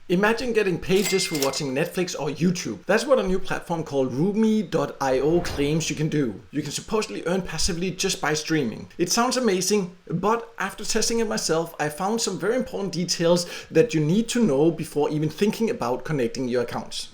Imagine getting paid just for watching Netflix or YouTube. That's what a new platform called Rumi.io claims you can do. You can supposedly earn passively just by streaming. It sounds amazing, but after testing it myself, I found some very important details that you need to know before even thinking about connecting your accounts.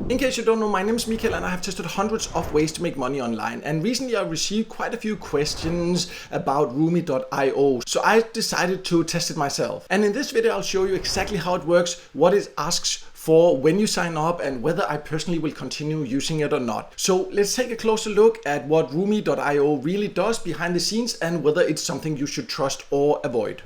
In case you don't know, my name is Michael and I have tested hundreds of ways to make money online, and recently I received quite a few questions about Rumi.io, so I decided to test it myself. And in this video I'll show you exactly how it works, what it asks for when you sign up, and whether I personally will continue using it or not. So let's take a closer look at what Rumi.io really does behind the scenes and whether it's something you should trust or avoid.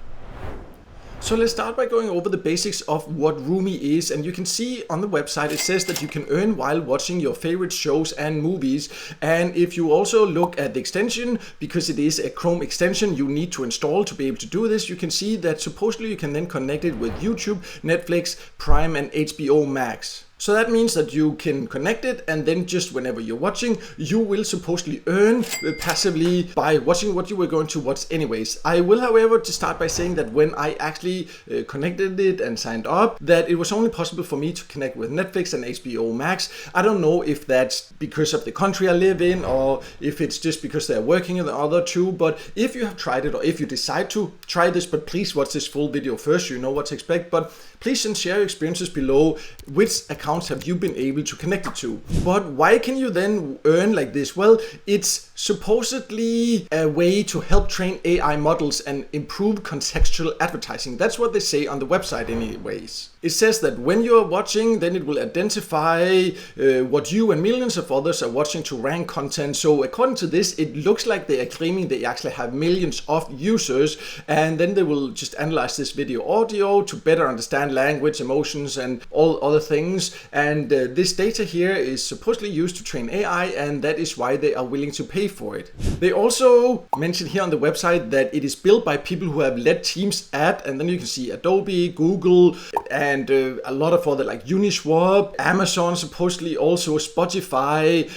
So let's start by going over the basics of what Rumi is, and you can see on the website it says that you can earn while watching your favorite shows and movies. And if you also look at the extension, because it is a Chrome extension you need to install to be able to do this, you can see that supposedly you can then connect it with YouTube, Netflix, Prime and HBO Max. So that means that you can connect it, and then just whenever you're watching, you will supposedly earn passively by watching what you were going to watch anyways. I will, however, just start by saying that when I actually connected it and signed up, that it was only possible for me to connect with Netflix and HBO Max. I don't know if that's because of the country I live in or if it's just because they're working in the other two, but if you have tried it or if you decide to try this, but please watch this full video first so you know what to expect, but please share your experiences below. Which accounts have you been able to connect it to? But why can you then earn like this? Well, it's supposedly a way to help train AI models and improve contextual advertising. That's what they say on the website anyways. It says that when you're watching, then it will identify what you and millions of others are watching to rank content. So according to this, it looks like they are claiming they actually have millions of users, and then they will just analyze this video audio to better understand language, emotions and all other things. And this data here is supposedly used to train AI, and that is why they are willing to pay for it. They also mention here on the website that it is built by people who have led teams at, and then you can see Adobe, Google, and a lot of other like Uniswap, Amazon, supposedly also Spotify,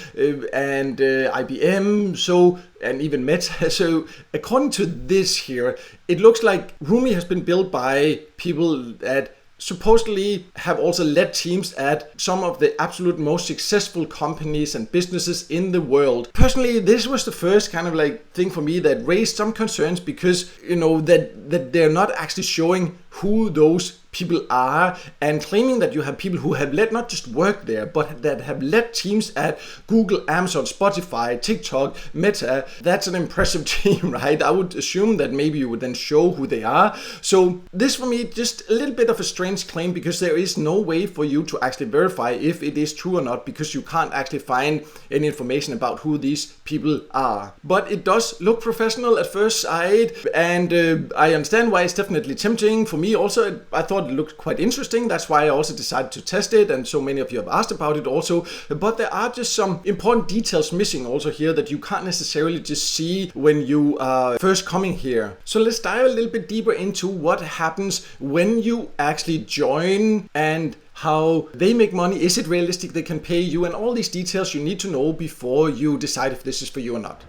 and IBM, so, and even Meta. So according to this here, it looks like Rumi has been built by people that supposedly have also led teams at some of the absolute most successful companies and businesses in the world. Personally, this was the first kind of like thing for me that raised some concerns, because you know that they're not actually showing who those people are, and claiming that you have people who have led, not just work there, but that have led teams at Google, Amazon, Spotify, TikTok, Meta. That's an impressive team, right? I would assume that maybe you would then show who they are. So this for me just a little bit of a strange claim, because there is no way for you to actually verify if it is true or not, because you can't actually find any information about who these people are. But it does look professional at first sight, and I understand why it's definitely tempting. For me also, I thought it looked quite interesting. That's why I also decided to test it, and so many of you have asked about it also. But there are just some important details missing also here that you can't necessarily just see when you are first coming here. So let's dive a little bit deeper into what happens when you actually join and how they make money. Is it realistic they can pay you? And all these details you need to know before you decide if this is for you or not.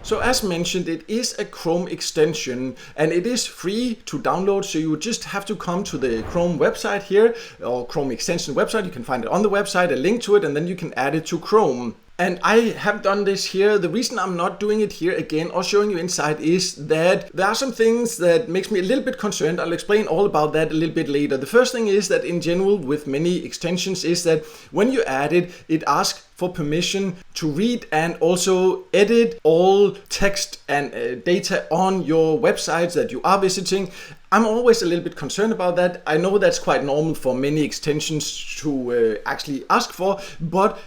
So as mentioned, it is a Chrome extension and it is free to download. So you just have to come to the Chrome website here, or Chrome extension website. You can find it on the website, a link to it, and then you can add it to Chrome. And I have done this here. The reason I'm not doing it here again or showing you inside is that there are some things that makes me a little bit concerned. I'll explain all about that a little bit later. The first thing is that in general with many extensions is that when you add it, it asks for permission to read and also edit all text and data on your websites that you are visiting. I'm always a little bit concerned about that. I know that's quite normal for many extensions to actually ask for, but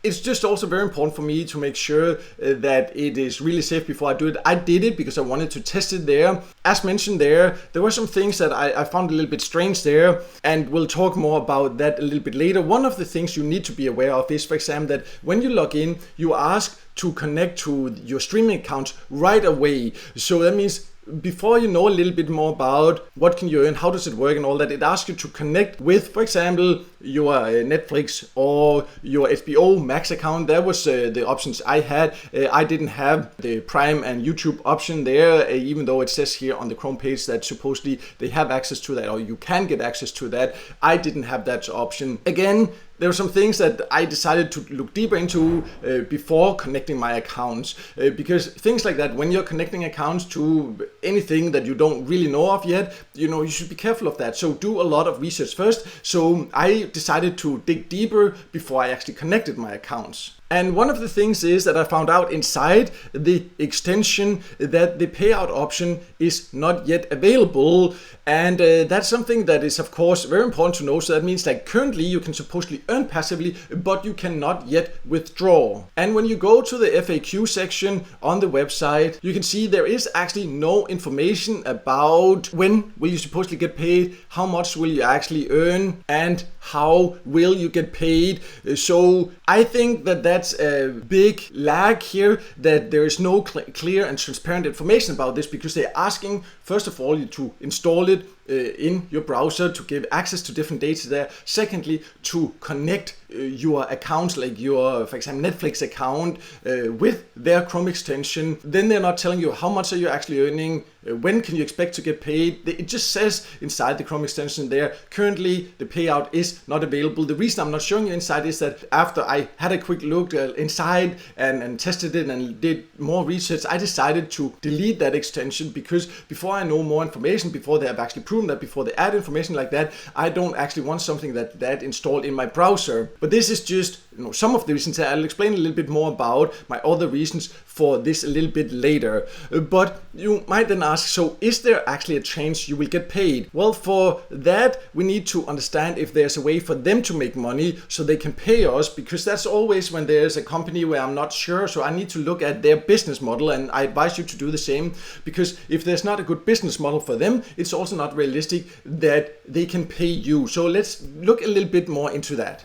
it's just also very important for me to make sure that it is really safe before I do it. I did it because I wanted to test it there. As mentioned there were some things that I found a little bit strange there, and we'll talk more about that a little bit later. One of the things you need to be aware of is, for example, that when you log in, you ask to connect to your streaming account right away. So that means before you know a little bit more about what can you earn, how does it work and all that, it asks you to connect with, for example, your Netflix or your HBO Max account. That was the options I had. I didn't have the Prime and YouTube option there, even though it says here on the Chrome page that supposedly they have access to that, or you can get access to that. I didn't have that option. Again, there were some things that I decided to look deeper into before connecting my accounts, because things like that, when you're connecting accounts to anything that you don't really know of yet, you should be careful of that. So do a lot of research first. So I decided to dig deeper before I actually connected my accounts. And one of the things is that I found out inside the extension that the payout option is not yet available. And that's something that is, of course, very important to know. So that means that currently you can supposedly earn passively, but you cannot yet withdraw. And when you go to the FAQ section on the website, you can see there is actually no information about when will you supposedly get paid, how much will you actually earn, and how will you get paid. So I think that that's a big lag here, that there is no clear and transparent information about this, because they're asking, first of all, you to install it in your browser to give access to different data there. Secondly, to connect your accounts, like your, for example, Netflix account with their Chrome extension. Then they're not telling you how much are you actually earning, when can you expect to get paid. It just says inside the Chrome extension there, currently the payout is not available. The reason I'm not showing you inside is that after I had a quick look inside and tested it and did more research, I decided to delete that extension, because before I know more information, before they have actually proven that, before they add information like that, I don't actually want something that installed in my browser. But this is just some of the reasons. I'll explain a little bit more about my other reasons for this a little bit later. But you might then ask, so is there actually a chance you will get paid? Well, for that we need to understand if there's a way for them to make money so they can pay us, because that's always when there's a company where I'm not sure. So I need to look at their business model, and I advise you to do the same, because if there's not a good business model for them, it's also not realistic that they can pay you. So let's look a little bit more into that.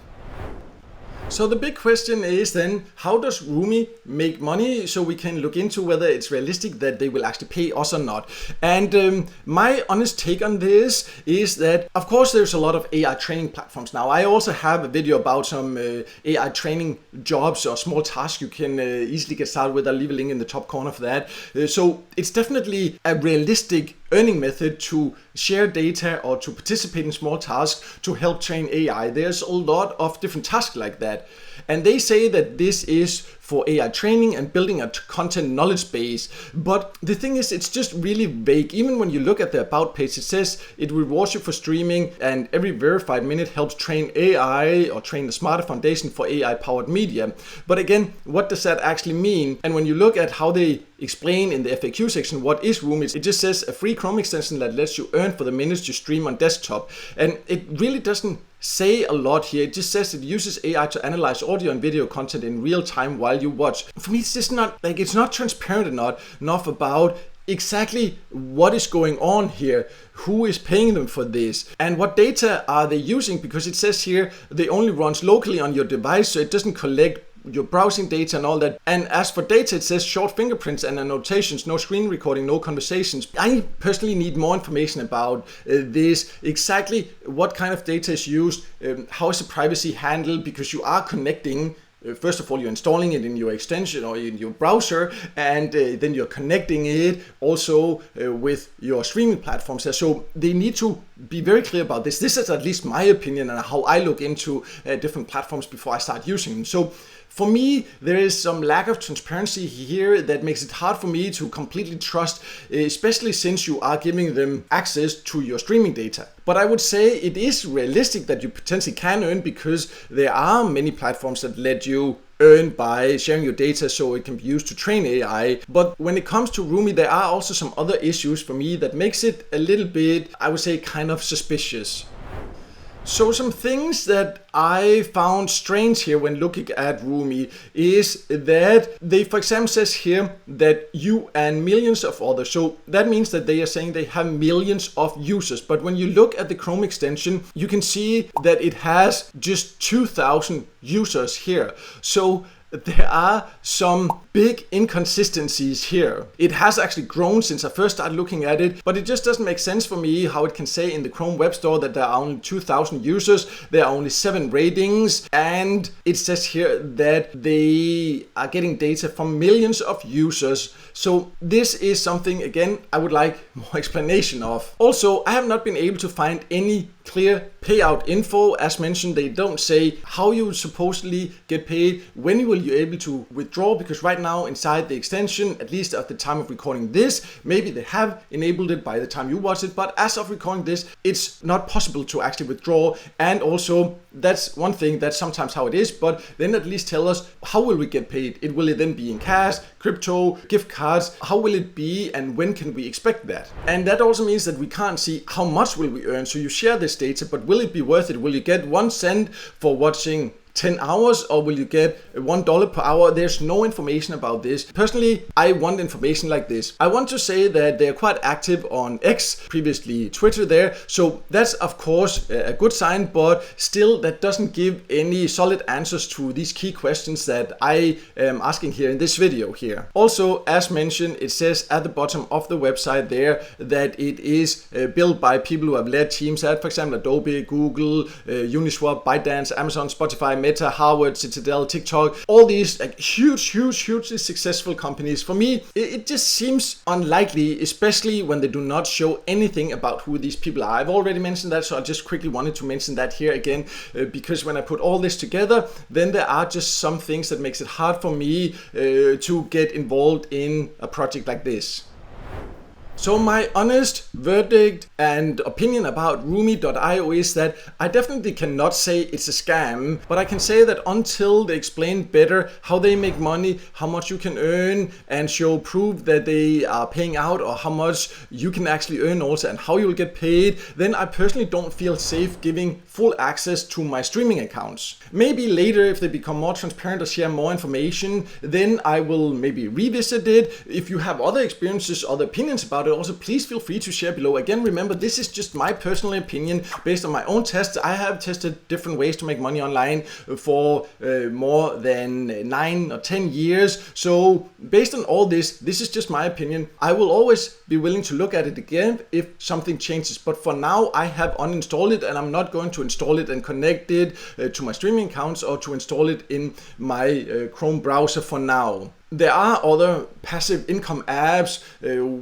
So the big question is then, how does Rumi make money, so we can look into whether it's realistic that they will actually pay us or not. And my honest take on this is that, of course, there's a lot of AI training platforms now. I also have a video about some AI training jobs or small tasks you can easily get started with. I'll leave a link in the top corner for that. So it's definitely a realistic earning method to share data or to participate in small tasks to help train AI. There's a lot of different tasks like that. And they say that this is for AI training and building a content knowledge base. But the thing is, it's just really vague. Even when you look at the about page, it says it rewards you for streaming, and every verified minute helps train AI or train the smarter foundation for AI powered media. But again, what does that actually mean? And when you look at how they explain in the FAQ section what is Rumi, it just says a free Chrome extension that lets you earn for the minutes you stream on desktop. And it really doesn't say a lot here. It just says it uses AI to analyze audio and video content in real time while you watch. For me, it's just not like, it's not transparent enough about exactly what is going on here, who is paying them for this, and what data are they using, because it says here they only runs locally on your device, so it doesn't collect your browsing data and all that. And as for data, it says short fingerprints and annotations, no screen recording, no conversations. I personally need more information about this, exactly what kind of data is used, how is the privacy handled, because you are connecting. First of all, you're installing it in your extension or in your browser, and then you're connecting it also with your streaming platforms. So they need to be very clear about this. This is at least my opinion and how I look into different platforms before I start using them. So for me, there is some lack of transparency here that makes it hard for me to completely trust, especially since you are giving them access to your streaming data. But I would say it is realistic that you potentially can earn, because there are many platforms that let you earn by sharing your data so it can be used to train AI. But when it comes to Rumi, there are also some other issues for me that makes it a little bit, I would say, kind of suspicious. So some things that I found strange here when looking at Rumi is that they, for example, says here that you and millions of others. So that means that they are saying they have millions of users. But when you look at the Chrome extension, you can see that it has just 2,000 users here. So there are some big inconsistencies here. It has actually grown since I first started looking at it, but it just doesn't make sense for me how it can say in the Chrome Web Store that there are only 2,000 users, there are only 7 ratings, and it says here that they are getting data from millions of users. So this is something, again, I would like more explanation of. Also, I have not been able to find any clear payout info. As mentioned, they don't say how you will supposedly get paid, when you will be able to withdraw, because right now inside the extension, at least at the time of recording this, maybe they have enabled it by the time you watch it, but as of recording this, it's not possible to actually withdraw. And also, that's one thing, that's sometimes how it is, but then at least tell us, how will we get paid? Will it then be in cash, crypto, gift cards? How will it be, and when can we expect that? And that also means that we can't see how much will we earn. So you share this data, but will it be worth it? Will you get 1 cent for watching 10 hours, or will you get $1 per hour? There's no information about this. Personally, I want information like this. I want to say that they're quite active on X, previously Twitter there. So that's of course a good sign, but still that doesn't give any solid answers to these key questions that I am asking here in this video here. Also, as mentioned, it says at the bottom of the website there that it is built by people who have led teams at, for example, Adobe, Google, Uniswap, ByteDance, Amazon, Spotify, Meta, Harvard, Citadel, TikTok, all these like hugely successful companies. For me, it just seems unlikely, especially when they do not show anything about who these people are. I've already mentioned that, so I just quickly wanted to mention that here again, because when I put all this together, then there are just some things that makes it hard for me to get involved in a project like this. So my honest verdict and opinion about Rumi.io is that I definitely cannot say it's a scam, but I can say that until they explain better how they make money, how much you can earn, and show proof that they are paying out, or how much you can actually earn also, and how you'll get paid, then I personally don't feel safe giving full access to my streaming accounts. Maybe later, if they become more transparent or share more information, then I will maybe revisit it. If you have other experiences, other opinions about it, also please feel free to share below. Again, remember, this is just my personal opinion based on my own tests. I have tested different ways to make money online for more than 9 or 10 years. So based on all this, this is just my opinion. I will always be willing to look at it again if something changes. But for now, I have uninstalled it, and I'm not going to install it and connect it to my streaming accounts, or to install it in my Chrome browser for now. There are other passive income apps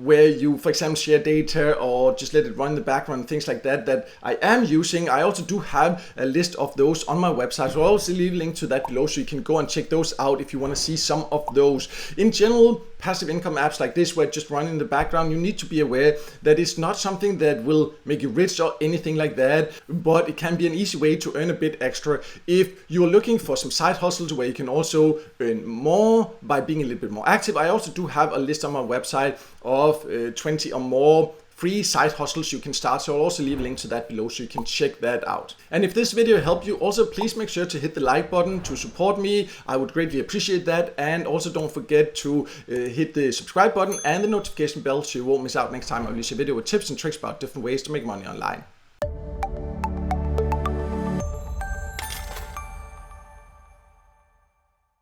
where you, for example, share data or just let it run in the background, things like that, that I am using. I also do have a list of those on my website, so I'll also leave a link to that below, so you can go and check those out if you want to see some of those. In general, passive income apps like this, where it just run in the background, you need to be aware that it's not something that will make you rich or anything like that, but it can be an easy way to earn a bit extra if you're looking for some side hustles where you can also earn more by being a little bit more active. I also do have a list on my website of 20 or more free side hustles you can start, so I'll also leave a link to that below so you can check that out. And if this video helped you, also please make sure to hit the like button to support me. I would greatly appreciate that. And also don't forget to hit the subscribe button and the notification bell so you won't miss out next time I release a video with tips and tricks about different ways to make money online.